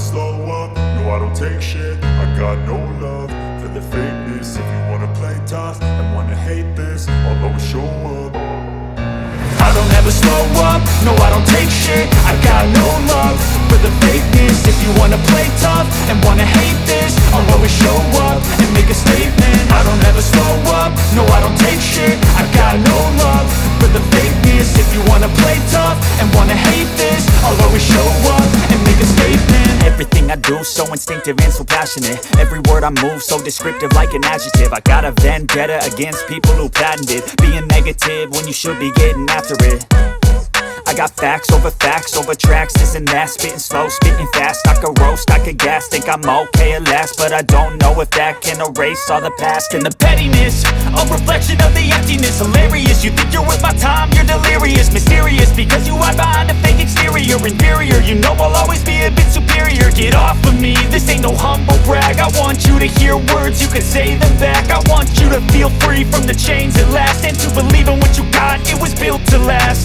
slow up, no I don't take shit. I got no love for the fakeness. If you wanna play tough and wanna hate this, I'll always show up. I don't ever slow up, no I don't take shit. I got no love for the fakeness. If you wanna play tough and wanna hate this, I'll always show up and make a statement. I don't ever slow up, no I don't take shit. I got no love for the fakeness. If you wanna play tough and wanna hate this, I'll always show up and make a statement. Everything I do so instinctive and so passionate. Every word I move so descriptive like an adjective. I got a vendetta against people who patented being negative when you should be getting after it. I got facts over tracks, this and that. Spitting slow, spitting fast, I could roast, I could gas. Think I'm okay at last, but I don't know if that can erase all the past. And the pettiness, a reflection of the emptiness. Hilarious, you think you're worth my time, you're delirious. Mysterious, because you hide behind a fake exterior. Inferior, you know I'll always be a bit superior. Get off of me, this ain't no humble brag. I want you to hear words, you can say them back. I want you to feel free from the chains at last, and to believe in what you got, it was built to last.